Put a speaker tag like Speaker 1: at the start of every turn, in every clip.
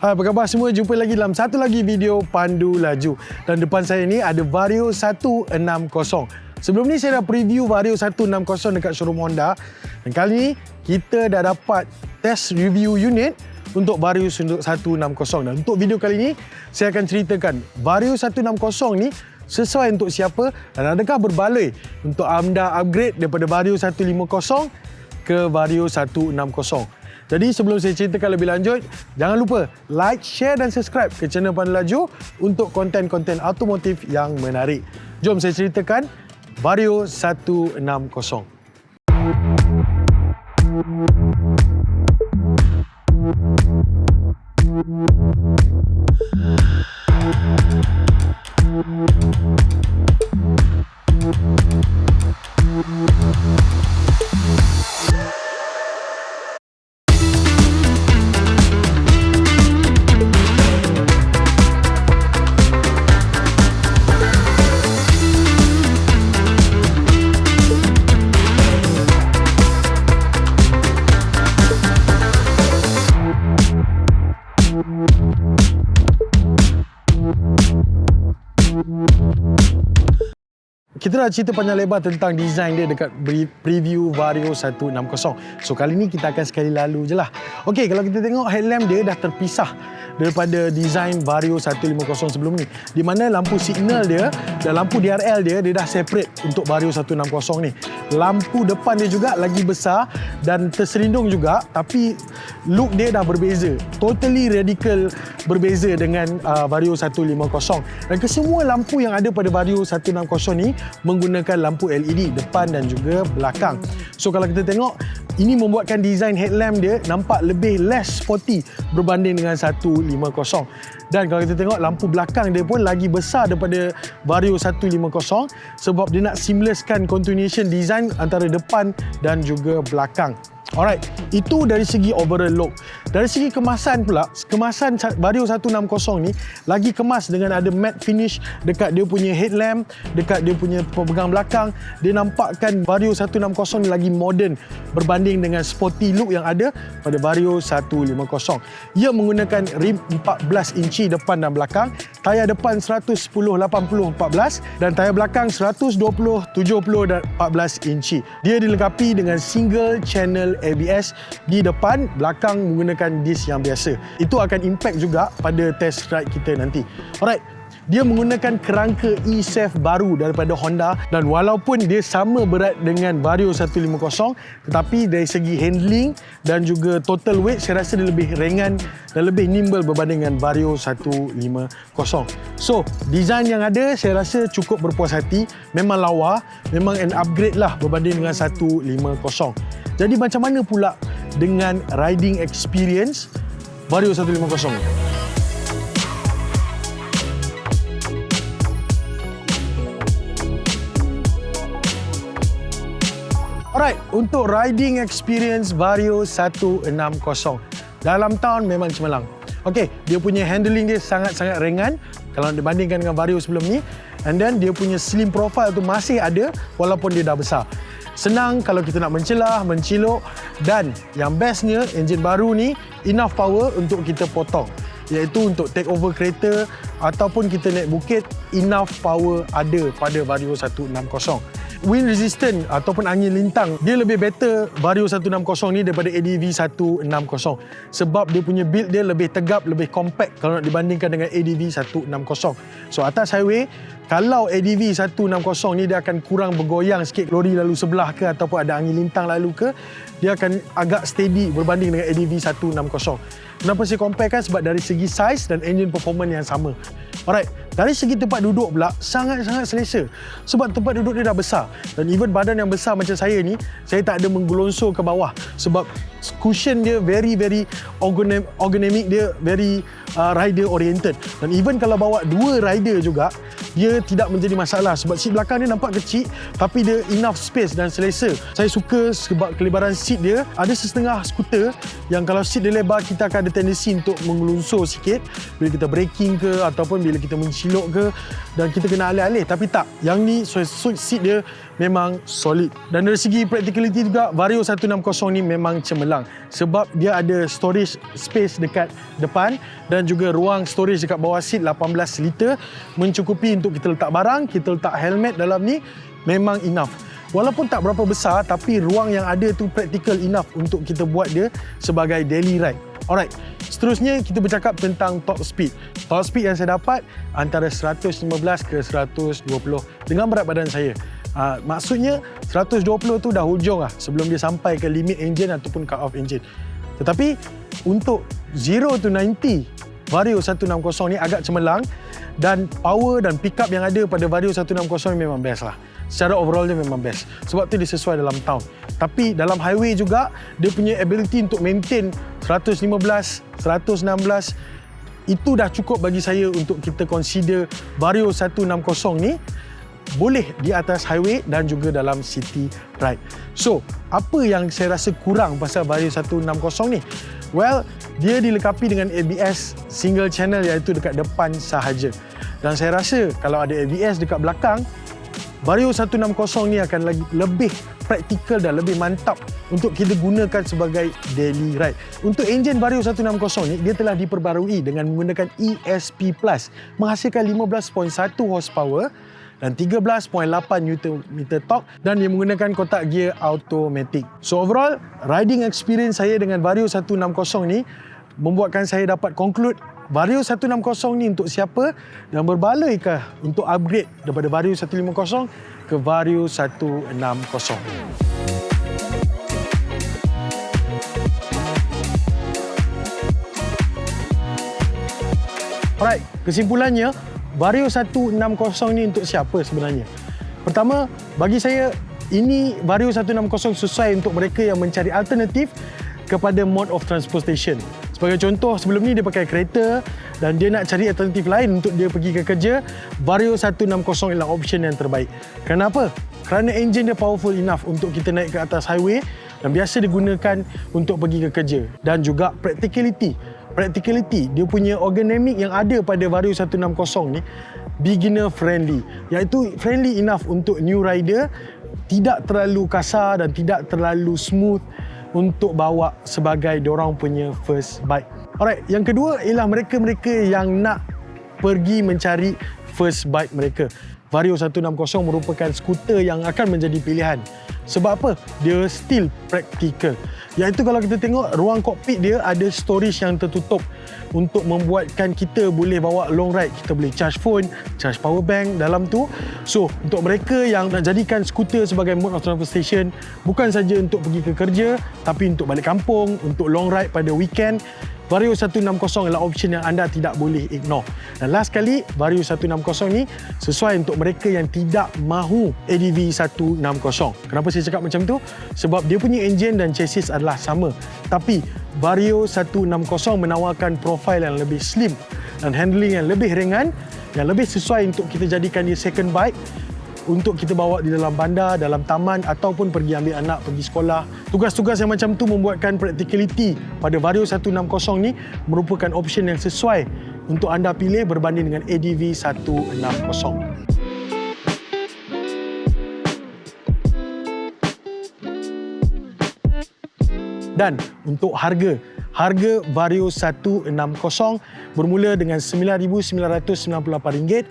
Speaker 1: Hai, apa khabar semua? Jumpa lagi dalam satu lagi video Pandu Laju. Dan depan saya ni ada Vario 160. Sebelum ni saya dah preview Vario 160 dekat showroom Honda. Dan kali ni kita dah dapat test review unit untuk Vario 160. Dan untuk video kali ni saya akan ceritakan Vario 160 ni sesuai untuk siapa dan adakah berbaloi untuk anda upgrade daripada Vario 150 ke Vario 160. Jadi sebelum saya ceritakan lebih lanjut, jangan lupa like, share dan subscribe ke channel Pandu Laju untuk konten-konten automotif yang menarik. Jom saya ceritakan Vario 160. Kita dah cerita panjang lebar tentang design dia dekat preview Vario 160. So kali ni kita akan sekali lalu je lah. Okey, kalau kita tengok headlamp dia dah terpisah daripada design Vario 150 sebelum ni. Di mana lampu signal dia dan lampu DRL dia dah separate untuk Vario 160 ni. Lampu depan dia juga lagi besar dan terselindung juga, tapi look dia dah berbeza. Totally radical berbeza dengan Vario 150. Dan kesemua lampu yang ada pada Vario 160 ni menggunakan lampu LED depan dan juga belakang. So kalau kita tengok, ini membuatkan design headlamp dia nampak lebih less sporty berbanding dengan 150. Dan kalau kita tengok, lampu belakang dia pun lagi besar daripada Vario 150 sebab dia nak seamlesskan continuation design antara depan dan juga belakang. Alright, itu dari segi overall look. Dari segi kemasan pula, kemasan Vario 160 ni lagi kemas dengan ada matte finish dekat dia punya headlamp, dekat dia punya pemegang belakang. Dia nampakkan Vario 160 ni lagi modern berbanding dengan sporty look yang ada pada Vario 150. Ia menggunakan rim 14 inci depan dan belakang, tayar depan 110/80/14 dan tayar belakang 120/70 dan 14 inci. Dia dilengkapi dengan single channel ABS di depan, belakang menggunakan disk yang biasa. Itu akan impact juga pada test ride kita nanti. Alright, dia menggunakan kerangka e-Safe baru daripada Honda dan walaupun dia sama berat dengan Vario 150, tetapi dari segi handling dan juga total weight saya rasa dia lebih ringan dan lebih nimble berbanding dengan Vario 150. So, design yang ada saya rasa cukup berpuas hati, memang lawa, memang an upgrade lah berbanding dengan 150. Jadi macam mana pula dengan riding experience Vario 150 ni? Alright, untuk riding experience Vario 160 dalam town memang cemerlang. Okey, dia punya handling dia sangat-sangat ringan kalau dibandingkan dengan Vario sebelum ni, and then dia punya slim profile tu masih ada walaupun dia dah besar. Senang kalau kita nak mencelah, mencilok, dan yang bestnya enjin baru ni enough power untuk kita potong, iaitu untuk take over kereta ataupun kita naik bukit, enough power ada pada Vario 160. Wind resistant ataupun angin lintang dia lebih better Vario 160 ni daripada ADV 160 sebab dia punya build dia lebih tegap, lebih compact kalau nak dibandingkan dengan ADV 160. So atas highway, kalau ADV 160 ni dia akan kurang bergoyang sikit, lori lalu sebelah ke ataupun ada angin lintang lalu ke, dia akan agak steady berbanding dengan ADV 160. Kenapa saya comparekan? Sebab dari segi size dan engine performance yang sama. Alright, dari segi tempat duduk pula sangat-sangat selesa sebab tempat duduk dia dah besar dan even badan yang besar macam saya ni, saya tak ada menggelonsor ke bawah sebab cushion dia very ergonomic, dia very rider oriented. Dan even kalau bawa dua rider juga, dia tidak menjadi masalah sebab seat belakang dia nampak kecil tapi dia enough space dan selesa. Saya suka sebab kelebaran seat dia ada setengah skuter yang kalau seat dia lebar kita akan ada tendensi untuk mengelunsur sikit bila kita braking ke ataupun bila kita mencilok ke dan kita kena alih-alih, tapi tak. Yang ni seat dia memang solid. Dan dari segi practicality juga Vario 160 ni memang cemerlang. cemerlang sebab dia ada storage space dekat depan dan juga ruang storage dekat bawah seat 18 liter, mencukupi untuk kita letak barang, kita letak helmet dalam ni, memang enough. Walaupun tak berapa besar, tapi ruang yang ada tu practical enough untuk kita buat dia sebagai daily ride. Alright, seterusnya kita bercakap tentang top speed. Top speed yang saya dapat antara 115 ke 120 dengan berat badan saya. Maksudnya 120 tu dah hujung lah sebelum dia sampai ke limit engine ataupun cut off engine. Tetapi untuk 0 to 90 Vario 160 ni agak cemerlang dan power dan pickup yang ada pada Vario 160 ni memang best lah. Secara overall dia memang best. Sebab tu dia sesuai dalam town. Tapi dalam highway juga dia punya ability untuk maintain 115, 116 itu dah cukup bagi saya untuk kita consider Vario 160 ni boleh di atas highway dan juga dalam city ride. So, apa yang saya rasa kurang pasal Vario 160 ni? Well, dia dilengkapi dengan ABS single channel iaitu dekat depan sahaja. Dan saya rasa kalau ada ABS dekat belakang, Vario 160 ni akan lagi lebih praktikal dan lebih mantap untuk kita gunakan sebagai daily ride. Untuk enjin Vario 160 ni, dia telah diperbarui dengan menggunakan ESP Plus, menghasilkan 15.1 horsepower dan 13.8 Nm torque dan dia menggunakan kotak gear automatic. So overall, riding experience saya dengan Vario 160 ni membuatkan saya dapat conclude Vario 160 ni untuk siapa yang berbalaikah untuk upgrade daripada Vario 150 ke Vario 160. Alright, kesimpulannya Vario 160 ni untuk siapa sebenarnya? Pertama, bagi saya ini Vario 160 sesuai untuk mereka yang mencari alternatif kepada mode of transportation. Sebagai contoh, sebelum ni dia pakai kereta dan dia nak cari alternatif lain untuk dia pergi ke kerja, Vario 160 ialah option yang terbaik. Kenapa? Kerana enjin dia powerful enough untuk kita naik ke atas highway dan biasa digunakan untuk pergi ke kerja. Dan juga practicality, dia punya ergonomic yang ada pada Vario 160 ni beginner friendly, iaitu friendly enough untuk new rider, tidak terlalu kasar dan tidak terlalu smooth untuk bawa sebagai diorang punya first bike. Alright, yang kedua ialah mereka-mereka yang nak pergi mencari first bike mereka. Vario 160 merupakan skuter yang akan menjadi pilihan. Sebab apa? Dia still practical. Iaitu kalau kita tengok ruang kokpit dia ada storage yang tertutup untuk membuatkan kita boleh bawa long ride. Kita boleh charge phone, charge power bank dalam tu. So, untuk mereka yang nak jadikan skuter sebagai mode of transportation, bukan saja untuk pergi ke kerja, tapi untuk balik kampung, untuk long ride pada weekend, Vario 160 adalah option yang anda tidak boleh ignore. Dan last kali, Vario 160 ni sesuai untuk mereka yang tidak mahu ADV 160. Kenapa saya cakap macam tu? Sebab dia punya enjin dan chassis adalah sama. Tapi Vario 160 menawarkan profil yang lebih slim dan handling yang lebih ringan, yang lebih sesuai untuk kita jadikan dia second bike untuk kita bawa di dalam bandar, dalam taman ataupun pergi ambil anak pergi sekolah. Tugas-tugas yang macam tu membuatkan practicality pada Vario 160 ni merupakan option yang sesuai untuk anda pilih berbanding dengan ADV 160. Dan untuk harga Vario 160 bermula dengan RM9,998,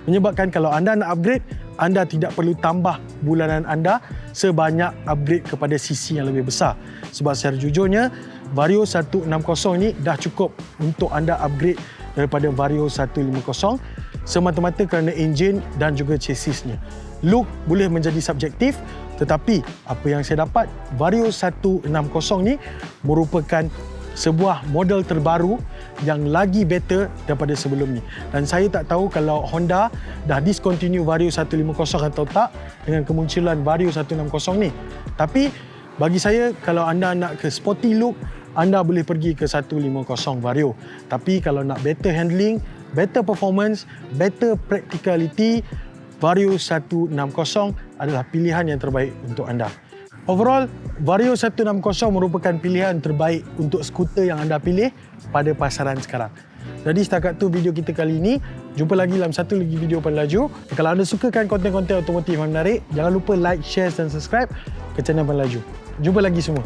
Speaker 1: menyebabkan kalau anda nak upgrade, anda tidak perlu tambah bulanan anda sebanyak upgrade kepada CC yang lebih besar. Sebab secara jujurnya, Vario 160 ni dah cukup untuk anda upgrade daripada Vario 150 semata-mata kerana enjin dan juga chassisnya. Look boleh menjadi subjektif, tetapi apa yang saya dapat, Vario 160 ni merupakan sebuah model terbaru yang lagi better daripada sebelum ni. Dan saya tak tahu kalau Honda dah discontinue Vario 150 atau tak dengan kemunculan Vario 160 ni. Tapi bagi saya, kalau anda nak ke sporty look, anda boleh pergi ke 150 Vario. Tapi kalau nak better handling, better performance, better practicality, Vario 160 adalah pilihan yang terbaik untuk anda. Overall, Vario 160 merupakan pilihan terbaik untuk skuter yang anda pilih pada pasaran sekarang. Jadi setakat tu video kita kali ini. Jumpa lagi dalam satu lagi video paling laju. Kalau anda sukakan konten-konten otomotif yang menarik, jangan lupa like, share dan subscribe ke channel Paling Laju. Jumpa lagi semua.